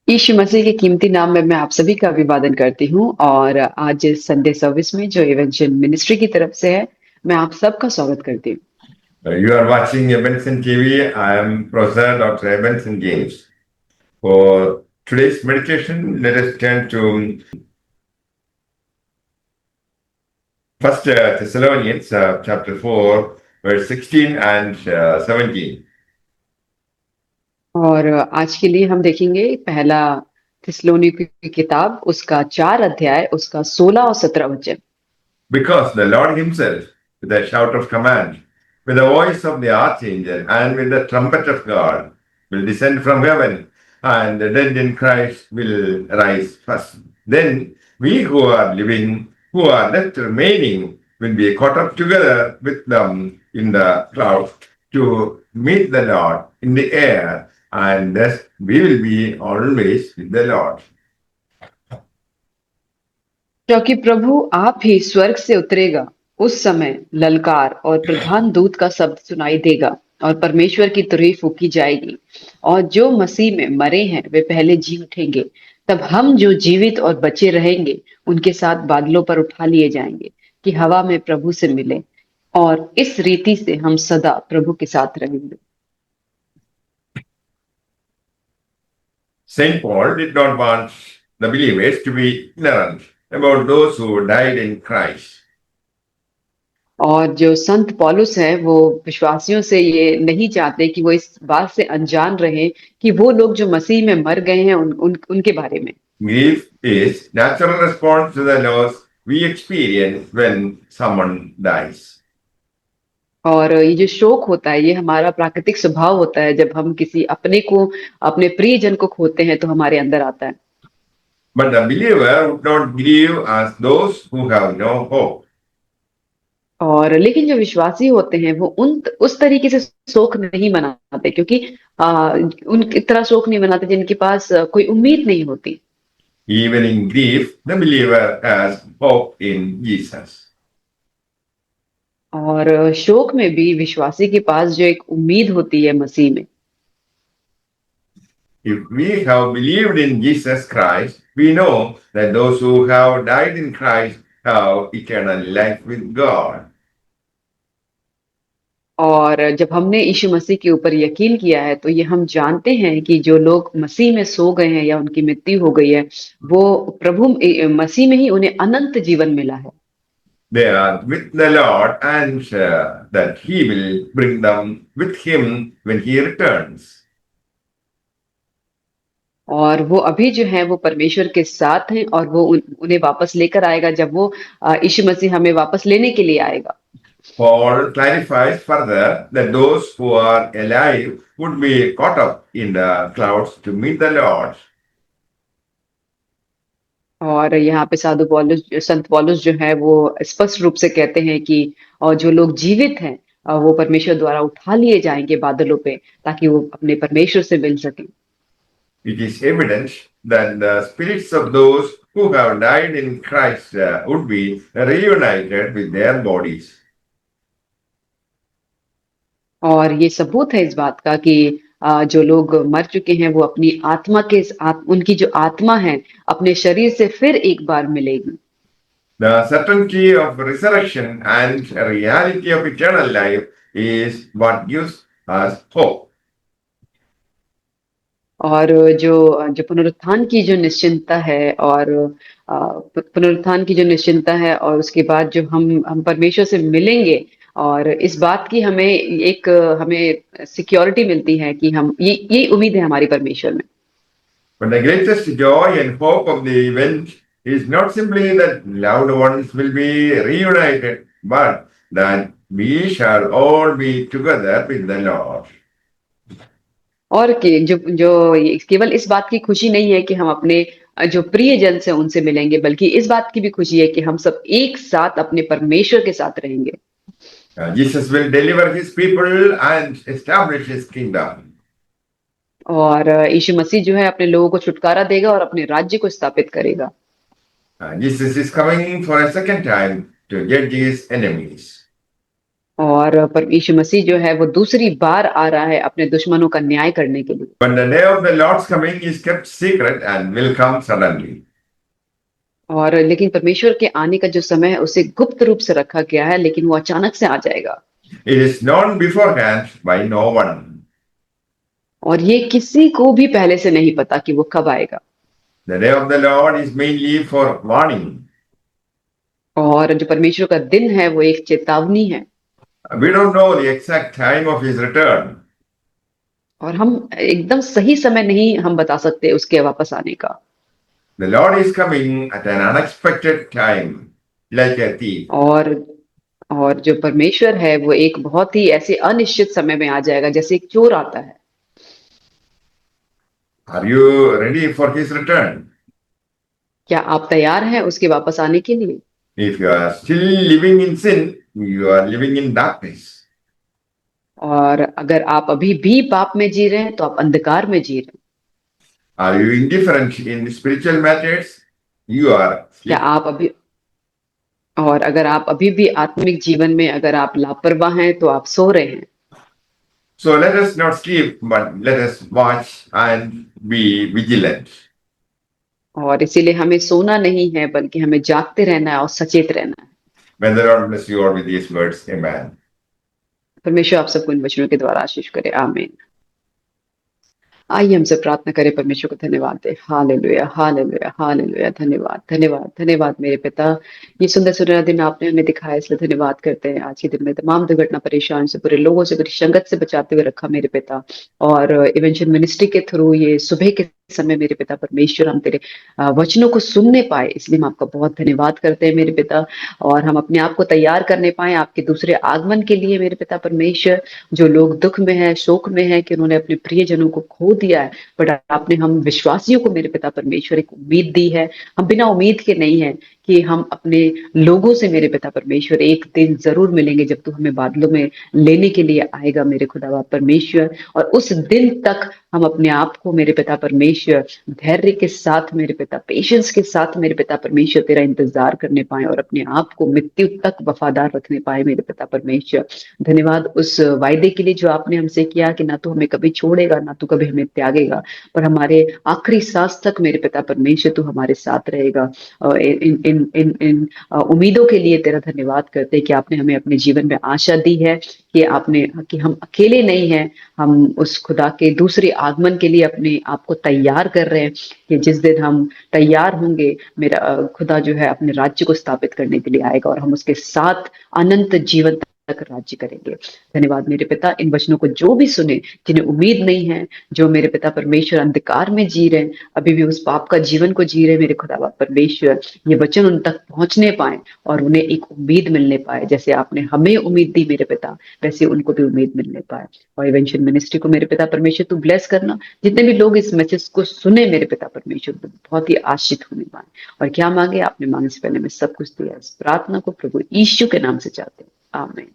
यीशु मसीह के कीमती नाम में मैं आप सभी का अभिवादन करती हूँ और आज संडे सर्विस में जो इवेंचुअल मिनिस्ट्री की तरफ से है, मैं आप सबका स्वागत करती हूँ। You are watching Ebenson TV. I am Professor Dr. Ebenson James. For today's meditation, let us turn to First Thessalonians chapter 4, verse 16 and 17. और आज के लिए हम देखेंगे पहला थिस्सलुनीकि की किताब, उसका 4 अध्याय, उसका 16 और 17 वचन। Because the Lord himself, with a shout of command, with the voice of the archangel, and with the trumpet of God, will descend from heaven, and the dead in Christ will rise first. Then we who are living, who are left remaining, will be caught up together with them in the clouds to meet the Lord in the air, and thus we will be always with the Lord. क्योंकि प्रभु आप ही स्वर्ग से उतरेगा, उस समय ललकार और प्रधान दूत का शब्द सुनाई देगा और परमेश्वर की तुरही फूंकी जाएगी और जो मसीह में मरे हैं वे पहले जी उठेंगे। तब हम जो जीवित और बचे रहेंगे उनके साथ बादलों पर उठा लिए जाएंगे कि हवा में प्रभु से मिले और इस रीति से हम सदा प्रभु के साथ रहेंगे। Saint Paul did not want the believers to be ignorant about those who died in Christ. और जो संत पौलुस है वो विश्वासियों से ये नहीं चाहते कि वो इस बात से अनजान रहे कि वो लोग जो मसीह में मर गए हैं उनके बारे में। Grief is natural response to the loss we experience when someone dies. और ये जो शोक होता है ये हमारा प्राकृतिक स्वभाव होता है, जब हम किसी अपने को, अपने प्रियजन को खोते हैं तो हमारे अंदर आता है। But the believer would not grieve as those who have no hope. और लेकिन जो विश्वासी होते हैं वो उस तरीके से शोक नहीं मनाते, क्योंकि उनकी तरह शोक नहीं मनाते जिनके पास कोई उम्मीद नहीं होती। Even in grief, the believer has hope in Jesus. और शोक में भी विश्वासी के पास जो एक उम्मीद होती है मसीह में। If we have believed in Jesus Christ, we know that those who have died in Christ have eternal life with God. और जब हमने यीशु मसीह के ऊपर यकीन किया है तो ये हम जानते हैं कि जो लोग मसीह में सो गए हैं या उनकी मृत्यु हो गई है, वो प्रभु मसीह में ही उन्हें अनंत जीवन मिला है। They are with the Lord, and that He will bring them with Him when He returns. और वो अभी जो है वो परमेश्वर के साथ हैं और वो उन्हें वापस लेकर आएगा जब वो यीशु मसीह हमें वापस लेने के लिए आएगा। Paul clarifies further that those who are alive would be caught up in the clouds to meet the Lord. और यहाँ पे साधु पौलुस, संत पौलुस जो है वो स्पष्ट रूप से कहते हैं कि और जो लोग जीवित हैं वो परमेश्वर द्वारा उठा लिए जाएंगे बादलों पे, ताकि वो अपने परमेश्वर से मिल सकें। It is evident that the spirits of those who have died in Christ would be reunited with their bodies. और ये सबूत है इस बात का कि जो लोग मर चुके हैं वो अपनी आत्मा के उनकी जो आत्मा है अपने शरीर से फिर एक बार मिलेगी। The certainty of resurrection and reality of eternal life is what gives us hope. और जो जो पुनरुत्थान की जो निश्चिंतता है और पुनरुत्थान की जो निश्चिंतता है और उसके बाद जो हम परमेश्वर से मिलेंगे, और इस बात की हमें सिक्योरिटी मिलती है कि हम ये उम्मीद है हमारी परमेश्वर में। But the greatest joy and hope of the event is not simply that loved ones will be reunited, but that we shall all be together with the Lord. और केवल इस बात की खुशी नहीं है कि हम अपने जो प्रिय जन से उनसे मिलेंगे, बल्कि इस बात की भी खुशी है कि हम सब एक साथ अपने परमेश्वर के साथ रहेंगे। Jesus will deliver his people and establish his kingdom. और यीशु मसीह जो है अपने लोगों को छुटकारा देगा और अपने राज्य को स्थापित करेगा। Jesus is coming for a second time to judge his enemies. और यीशु मसीह जो है वो दूसरी बार आ रहा है अपने दुश्मनों का न्याय करने के लिए। But the day of the Lord's coming is kept secret and will come suddenly. और लेकिन परमेश्वर के आने का जो समय है उसे गुप्त रूप से रखा गया है, लेकिन वो अचानक से आ जाएगा। It is known beforehand by no one. और ये किसी को भी पहले से नहीं पता कि वो कब आएगा। The day of the Lord is mainly for warning. और जो परमेश्वर का दिन है वो एक चेतावनी है। We don't know the exact time of his return. और हम एकदम सही समय नहीं हम बता सकते उसके वापस आने का। The Lord is coming at an unexpected time, like a thief. और जो परमेश्वर है वो एक बहुत ही ऐसे अनिश्चित समय में आ जाएगा, जैसे एक चोर आता है। Are you ready for his return? क्या आप तैयार हैं उसके वापस आने के लिए? If you are still living in sin, you are living in darkness. और अगर आप अभी भी पाप में जी रहे हैं तो आप अंधकार में जी रहे हैं। Are you indifferent in spiritual matters? You are क्या sleeping. आप अभी और अगर आप अभी भी आत्मिक जीवन में अगर आप लापरवाह हैं तो आप सो रहे हैं। So let us not sleep, but let us watch and be vigilant. और इसीलिए हमें सोना नहीं है बल्कि हमें जागते रहना है और सचेत रहना है। May the Lord bless you all with these words. Amen. परमेश्वर आप सबको इन वचनों के द्वारा आशीष करे। आमीन। आइए हम सब प्रार्थना करें, परमेश्वर को धन्यवाद दें। Hallelujah, hallelujah, hallelujah. धन्यवाद, धन्यवाद, धन्यवाद मेरे पिता। ये सुंदर सुनहरा दिन आपने हमें दिखाया, इसलिए धन्यवाद करते हैं। आज के दिन में तमाम दुर्घटना, परेशान से, बुरे लोगों से, बुरी संगत से बचाते हुए रखा मेरे पिता। और इवेंचुअल मिनिस्ट्री के थ्रू ये सुबह के समय मेरे पिता परमेश्वर हम तेरे वचनों को सुनने पाए, इसलिए हम आपका बहुत धन्यवाद करते हैं मेरे पिता। और हम अपने आप को तैयार करने पाए आपके दूसरे आगमन के लिए मेरे पिता परमेश्वर। जो लोग दुख में है, शोक में है कि उन्होंने अपने प्रियजनों को खो दिया है, बट आपने हम विश्वासियों को मेरे पिता परमेश्वर एक उम्मीद दी है। हम बिना उम्मीद के नहीं है कि हम अपने लोगों से मेरे पिता परमेश्वर एक दिन जरूर मिलेंगे जब तू हमें बादलों में लेने के लिए आएगा मेरे खुदा परमेश्वर। और उस दिन तक हम अपने आप को मेरे पिता परमेश्वर धैर्य के साथ मेरे पिता, पेशेंस के साथ मेरे पिता परमेश्वर तेरा इंतजार करने पाए और अपने आप को मृत्यु तक वफादार रखने पाए मेरे पिता परमेश्वर। धन्यवाद उस वायदे के लिए जो आपने हमसे किया कि ना तो हमें कभी छोड़ेगा, ना तो कभी हमें त्यागेगा, पर हमारे आखिरी सांस तक मेरे पिता परमेश्वर तू हमारे साथ रहेगा। और इन इन इन इन उम्मीदों के लिए तेरा धन्यवाद करते हैं कि आपने हमें अपने जीवन में आशा दी है कि हम अकेले नहीं हैं। हम उस खुदा के दूसरे आगमन के लिए अपने आप को तैयार कर रहे हैं कि जिस दिन हम तैयार होंगे, मेरा खुदा जो है अपने राज्य को स्थापित करने के लिए आएगा और हम उसके साथ अनंत जीवन तक राज्य करेंगे। धन्यवाद मेरे पिता, इन वचनों को जो भी सुने, जिन्हें उम्मीद नहीं है, जो मेरे पिता परमेश्वर अंधकार में जी रहे हैं, अभी भी उस पाप का जीवन को जी रहे हैं, मेरे खुदा परमेश्वर ये वचन उन तक पहुंचने पाए और उन्हें एक उम्मीद मिलने पाए। जैसे आपने हमें उम्मीद दी मेरे पिता, वैसे उनको भी उम्मीद मिलने पाए। और इवेंचुअल मिनिस्ट्री को मेरे पिता परमेश्वर तू ब्लेस करना, जितने भी लोग इस मैसेज को सुने मेरे पिता परमेश्वर तो बहुत ही आशीष होने पाए। और क्या मांगे आपने मांगे से पहले मैं सब कुछ दिया। इस प्रार्थना को प्रभु यीशु के नाम से चाहते हैं, आमीन।